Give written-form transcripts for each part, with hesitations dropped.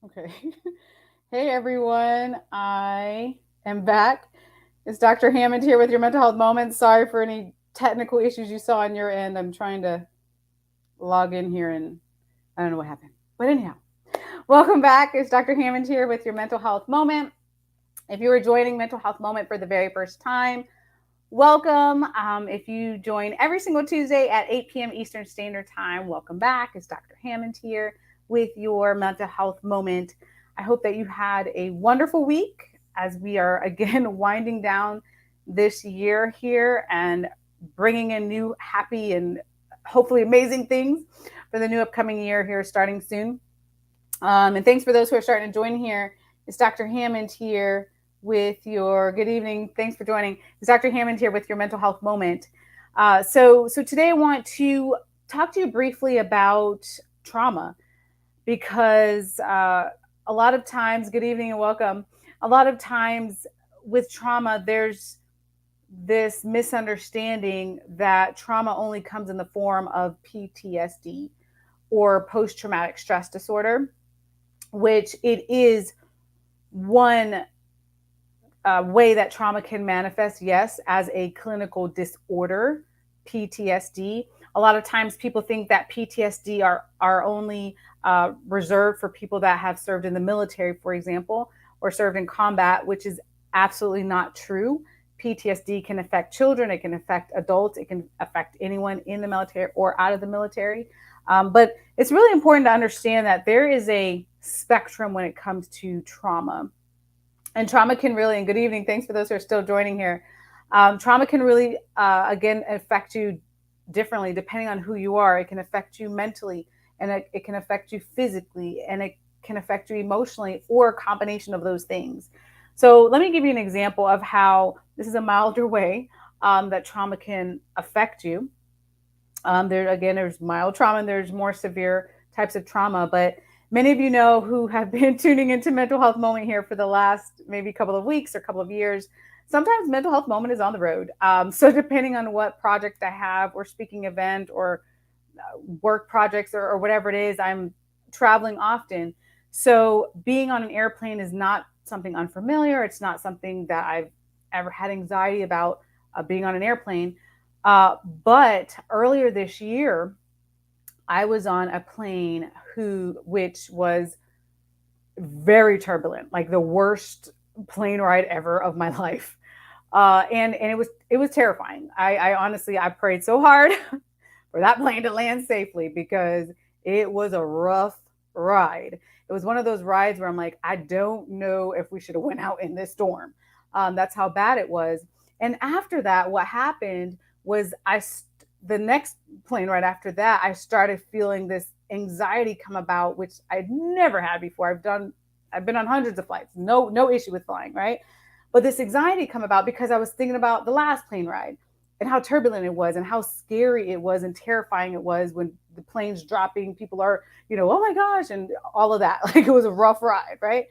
Okay. Hey everyone, I am back. It's Dr. Hammond here with your mental health moments. Sorry for any technical issues you saw on your end. I'm trying to log in here and I don't know what happened. But anyhow, welcome back. It's Dr. Hammond here with your mental health moment. If you are joining Mental Health Moment for the very first time, welcome. If you join every single Tuesday at 8 p.m. Eastern Standard Time, welcome back. It's Dr. Hammond here with your mental health moment. I hope that you had a wonderful week as we are again winding down this year here and bringing in new, happy, and hopefully amazing things for the new upcoming year here starting soon. And thanks for those who are starting to join here. It's Dr. Hammond here with your good evening. Thanks for joining. It's Dr. Hammond here with your mental health moment. So today I want to talk to you briefly about trauma because a lot of times, good evening and welcome. A lot of times with trauma, there's this misunderstanding that trauma only comes in the form of PTSD or post traumatic stress disorder, which it is one way that trauma can manifest, yes, as a clinical disorder, PTSD. A lot of times people think that PTSD are only reserved for people that have served in the military, for example, or served in combat, which is absolutely not true. PTSD can affect children, it can affect adults, it can affect anyone in the military or out of the military. But it's really important to understand that there is a spectrum when it comes to trauma. And trauma can really, and good evening, thanks for those who are still joining here. Trauma can really, again, affect you differently depending on who you are. It can affect you mentally, and it can affect you physically, and it can affect you emotionally, or a combination of those things. So let me give you an example of how this is a milder way that trauma can affect you. There's mild trauma and there's more severe types of trauma, but many of you know who have been tuning into Mental Health Moment here for the last maybe couple of weeks or couple of years. Sometimes Mental Health Moment is on the road. So depending on what project I have or speaking event or work projects or whatever it is, I'm traveling often. So being on an airplane is not something unfamiliar. It's not something that I've ever had anxiety about being on an airplane. But earlier this year, I was on a plane which was very turbulent, like the worst plane ride ever of my life. And it was terrifying. I honestly I prayed so hard for that plane to land safely because it was a rough ride. It was one of those rides where I'm like, I don't know if we should have went out in this storm. That's how bad it was. And after that, what happened was the next plane right after that, I started feeling this anxiety come about, which I'd never had before. I've been on hundreds of flights, no issue with flying, right? But this anxiety come about because I was thinking about the last plane ride and how turbulent it was and how scary it was and terrifying it was when the plane's dropping, people are, oh my gosh, and all of that. Like it was a rough ride, right?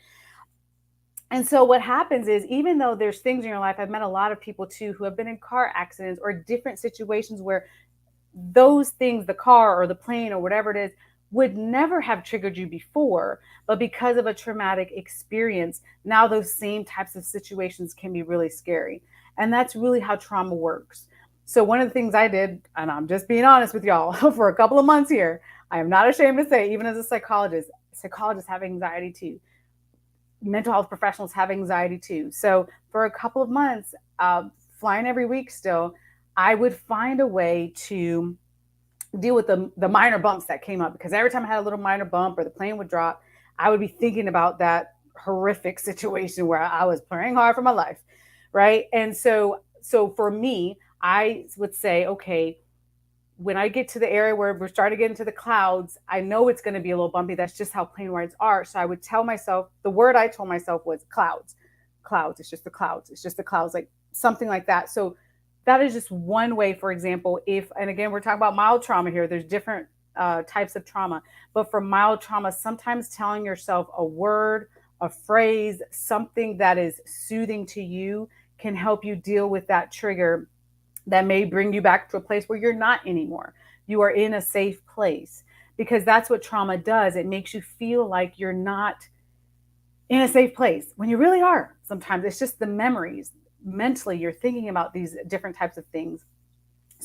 And so what happens is, even though there's things in your life, I've met a lot of people too who have been in car accidents or different situations where those things, the car or the plane or whatever it is, would never have triggered you before. But because of a traumatic experience, now those same types of situations can be really scary. And that's really how trauma works. So, one of the things I did, and I'm just being honest with y'all, for a couple of months here, I am not ashamed to say, even as a psychologists have anxiety too. Mental health professionals have anxiety too. So, for a couple of months, flying every week still, I would find a way to deal with the minor bumps that came up, because every time I had a little minor bump or the plane would drop, I would be thinking about that horrific situation where I was praying hard for my life, right? And so for me, I would say, okay, when I get to the area where we're starting to get into the clouds, I know it's going to be a little bumpy. That's just how plane rides are. So I would tell myself, the word I told myself was clouds. Clouds. It's just the clouds. It's just the clouds, like something like that. So that is just one way. For example, and again, we're talking about mild trauma here, there's different types of trauma, but for mild trauma, sometimes telling yourself a word, a phrase, something that is soothing to you can help you deal with that trigger that may bring you back to a place where you're not anymore. You are in a safe place, because that's what trauma does. It makes you feel like you're not in a safe place when you really are. Sometimes it's just the memories. Mentally, you're thinking about these different types of things.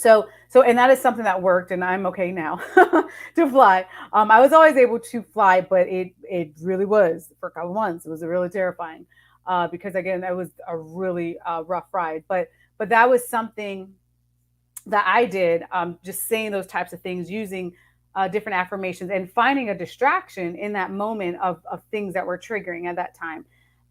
And that is something that worked, and I'm okay now to fly. I was always able to fly, but it really was for a couple months. It was really terrifying because again, it was a really rough ride. But that was something that I did, just saying those types of things, using different affirmations, and finding a distraction in that moment of things that were triggering at that time.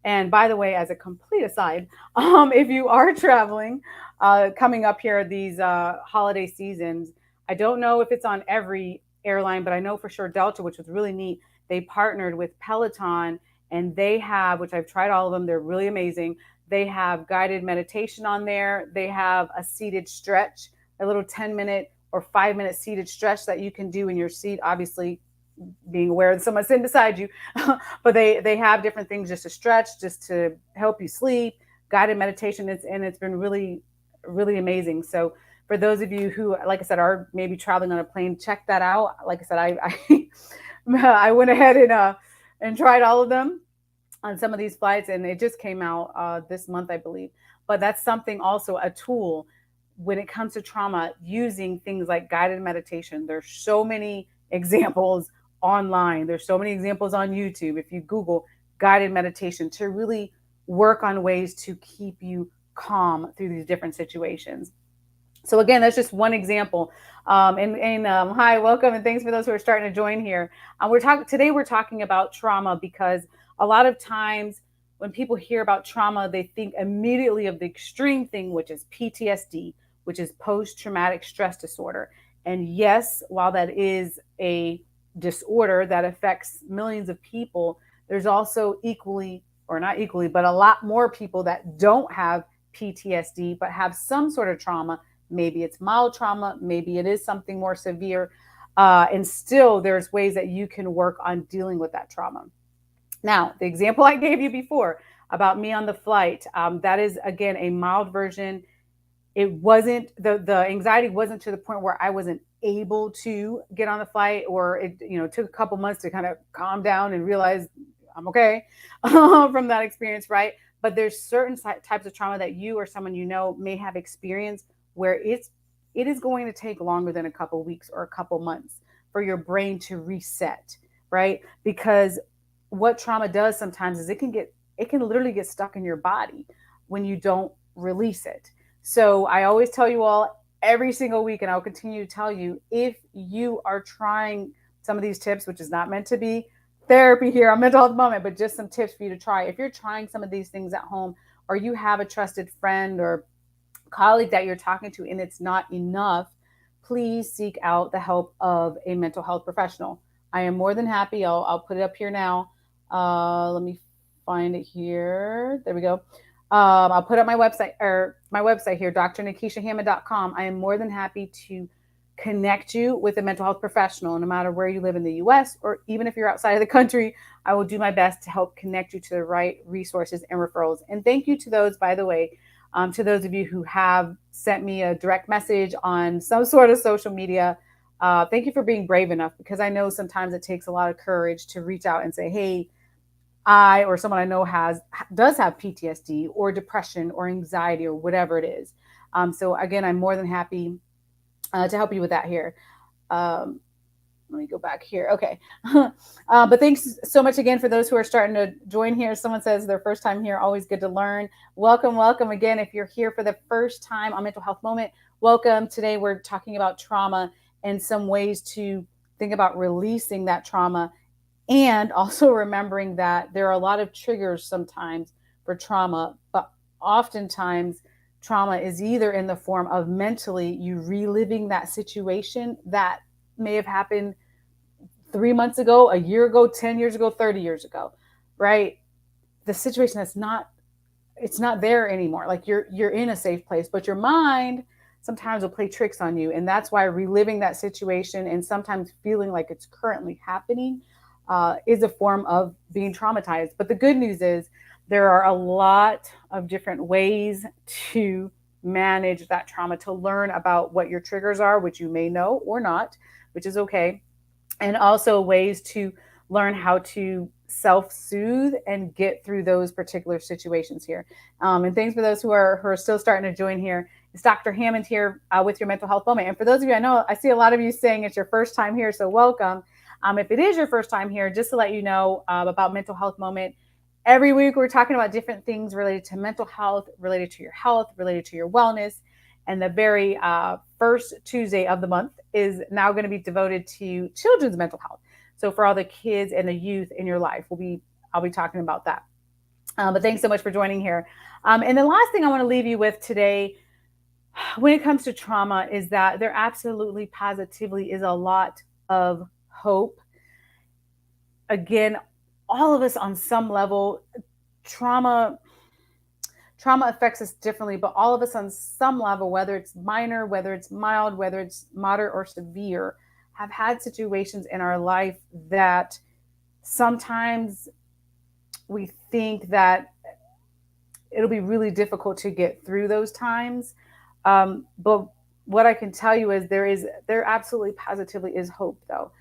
And by the way, as a complete aside, if you are traveling, coming up here these holiday seasons, I don't know if it's on every airline, but I know for sure Delta, which was really neat, they partnered with Peloton, and they have, which I've tried all of them, they're really amazing. They have guided meditation on there. They have a seated stretch, a little 10-minute or 5-minute seated stretch that you can do in your seat, obviously being aware that someone's sitting beside you. But they have different things just to stretch, just to help you sleep, guided meditation. It's been really, really amazing. So for those of you who, like I said, are maybe traveling on a plane, check that out. Like I said, I went ahead and tried all of them on some of these flights, and it just came out this month, I believe. But that's something, also a tool when it comes to trauma, using things like guided meditation. There's so many examples online. There's so many examples on YouTube. If you Google guided meditation, to really work on ways to keep you calm through these different situations. So again, that's just one example. Hi, welcome, and thanks for those who are starting to join here. We're talking about trauma, because a lot of times when people hear about trauma, they think immediately of the extreme thing, which is PTSD, which is post-traumatic stress disorder. And yes, while that is a disorder that affects millions of people, there's also equally, or not equally, but a lot more people that don't have PTSD, but have some sort of trauma. Maybe it's mild trauma, maybe it is something more severe. And still, there's ways that you can work on dealing with that trauma. Now, the example I gave you before about me on the flight, that is, again, a mild version. It wasn't, the anxiety wasn't to the point where I wasn't able to get on the flight, or it took a couple months to kind of calm down and realize I'm okay from that experience, right? But there's certain types of trauma that you or someone may have experienced, where it is going to take longer than a couple weeks or a couple months for your brain to reset, right? Because what trauma does sometimes is it can literally get stuck in your body when you don't release it. So I always tell you all every single week, and I'll continue to tell you, if you are trying some of these tips, which is not meant to be therapy here on Mental Health Moment, but just some tips for you to try. If you're trying some of these things at home, or you have a trusted friend or colleague that you're talking to and it's not enough, please seek out the help of a mental health professional. I am more than happy. I'll put it up here now. Let me find it here. There we go. I'll put up my website here, drnikishahammond.com. I am more than happy to connect you with a mental health professional, no matter where you live in the US, or even if you're outside of the country. I will do my best to help connect you to the right resources and referrals. And thank you to those, by the way, to those of you who have sent me a direct message on some sort of social media. Thank you for being brave enough, because I know sometimes it takes a lot of courage to reach out and say, hey, I or someone I know does have PTSD or depression or anxiety or whatever it is. So again, I'm more than happy to help you with that here. Let me go back here. Okay. But thanks so much again for those who are starting to join here. Someone says their first time here, always good to learn. Welcome, welcome again. If you're here for the first time on Mental Health Moment, welcome. Today we're talking about trauma and some ways to think about releasing that trauma, and also remembering that there are a lot of triggers sometimes for trauma, but oftentimes trauma is either in the form of mentally you reliving that situation that may have happened 3 months ago, a year ago, 10 years ago, 30 years ago, right? The situation that's it's not there anymore. Like you're in a safe place, but your mind sometimes will play tricks on you. And that's why reliving that situation and sometimes feeling like it's currently happening is a form of being traumatized. But the good news is there are a lot of different ways to manage that trauma, to learn about what your triggers are, which you may know or not, which is okay. And also ways to learn how to self-soothe and get through those particular situations here. And thanks for those who are still starting to join here. It's Dr. Hammond here with your mental health moment. And for those of you, I know I see a lot of you saying it's your first time here, so welcome. If it is your first time here, just to let you know about mental health moment. Every week we're talking about different things related to mental health, related to your health, related to your wellness. And the very first Tuesday of the month is now going to be devoted to children's mental health. So for all the kids and the youth in your life, I'll be talking about that. But thanks so much for joining here. And the last thing I want to leave you with today, when it comes to trauma, is that there absolutely, positively is a lot of hope. Again, all of us on some level, trauma affects us differently, but all of us on some level, whether it's minor, whether it's mild, whether it's moderate or severe, have had situations in our life that sometimes we think that it'll be really difficult to get through those times. But what I can tell you is there absolutely positively is hope, though.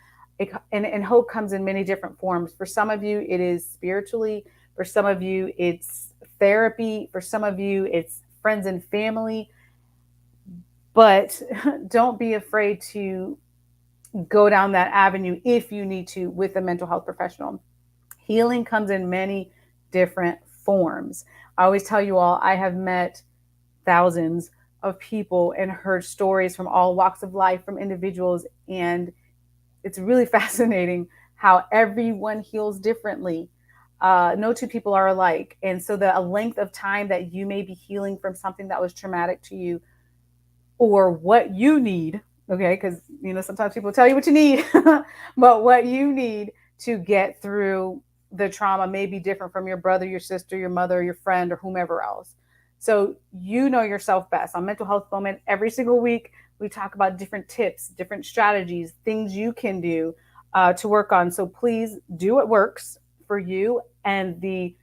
And hope comes in many different forms. For some of you, it is spiritually. For some of you, it's therapy. For some of you, it's friends and family. But don't be afraid to go down that avenue if you need to with a mental health professional. Healing comes in many different forms. I always tell you all, I have met thousands of people and heard stories from all walks of life from individuals, and it's really fascinating how everyone heals differently. No two people are alike. And so the length of time that you may be healing from something that was traumatic to you, or what you need, okay, because sometimes people tell you what you need, but what you need to get through the trauma may be different from your brother, your sister, your mother, your friend, or whomever else. So you know yourself best. On Mental Health Moment, every single week, we talk about different tips, different strategies, things you can do to work on. So please do what works for you, and the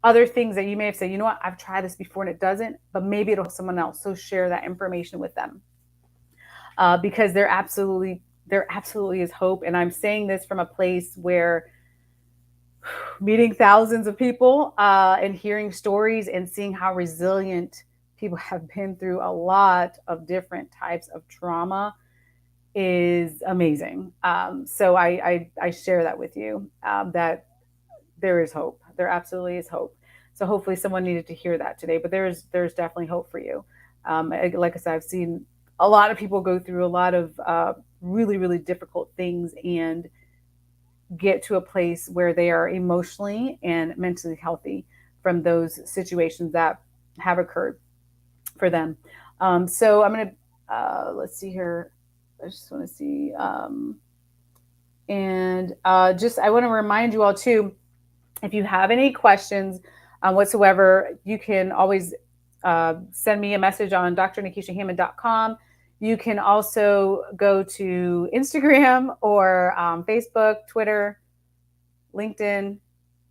other things that you may have said, you know what, I've tried this before and it doesn't, but maybe it'll help someone else. So share that information with them because there absolutely is hope. And I'm saying this from a place where meeting thousands of people and hearing stories and seeing how resilient people have been through a lot of different types of trauma is amazing. So I share that with you, that there is hope. There absolutely is hope. So hopefully someone needed to hear that today, but there's definitely hope for you. Like I said, I've seen a lot of people go through a lot of really, really difficult things and get to a place where they are emotionally and mentally healthy from those situations that have occurred for them. So I'm going to, let's see here. I just want to see. And I want to remind you all too, if you have any questions whatsoever, you can always send me a message on drnikishahammond.com. You can also go to Instagram or Facebook, Twitter, LinkedIn,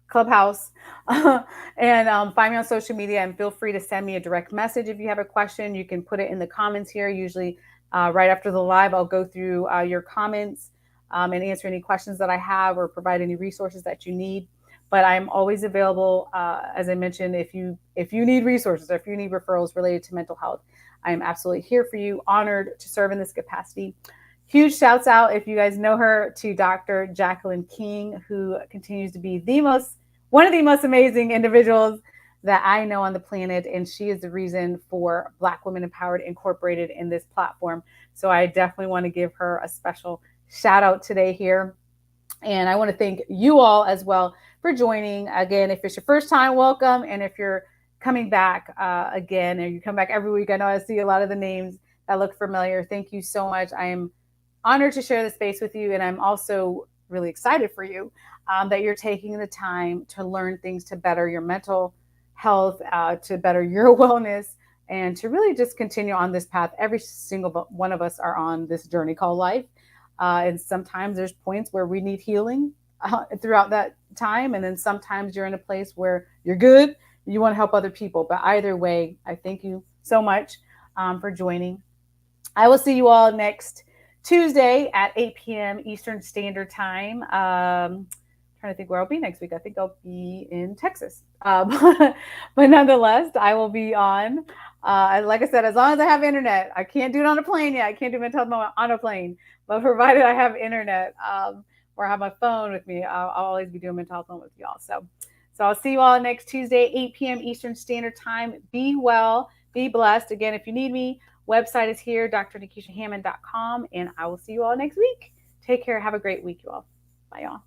Clubhouse, and find me on social media, and feel free to send me a direct message if you have a question. You can put it in the comments here. Usually right after the live, I'll go through your comments and answer any questions that I have or provide any resources that you need. But I'm always available, as I mentioned, if you need resources or if you need referrals related to mental health, I am absolutely here for you. Honored to serve in this capacity. Huge shouts out, if you guys know her, to Dr. Jacqueline King, who continues to be one of the most amazing individuals that I know on the planet. And she is the reason for Black Women Empowered Incorporated in this platform. So I definitely want to give her a special shout out today here. And I want to thank you all as well for joining. Again, if it's your first time, welcome. And if you're coming back again, or you come back every week, I know I see a lot of the names that look familiar. Thank you so much. I am honored to share the space with you. And I'm also really excited for you that you're taking the time to learn things to better your mental health, to better your wellness, and to really just continue on this path. Every single one of us are on this journey called life. And sometimes there's points where we need healing throughout that time. And then sometimes you're in a place where you're good, you want to help other people. But either way, I thank you so much for joining. I will see you all next Tuesday at 8 p.m. Eastern Standard Time. trying to think where I'll be next week. I think I'll be in Texas. But nonetheless, I will be on. Like I said, as long as I have internet, I can't do it on a plane yet. I can't do mental health moment on a plane, but provided I have internet or I have my phone with me, I'll always be doing mental health moment with y'all. So I'll see you all next Tuesday, 8 p.m. Eastern Standard Time. Be well, be blessed. Again, if you need me, website is here, drnikishahammond.com, and I will see you all next week. Take care. Have a great week, you all. Bye, y'all.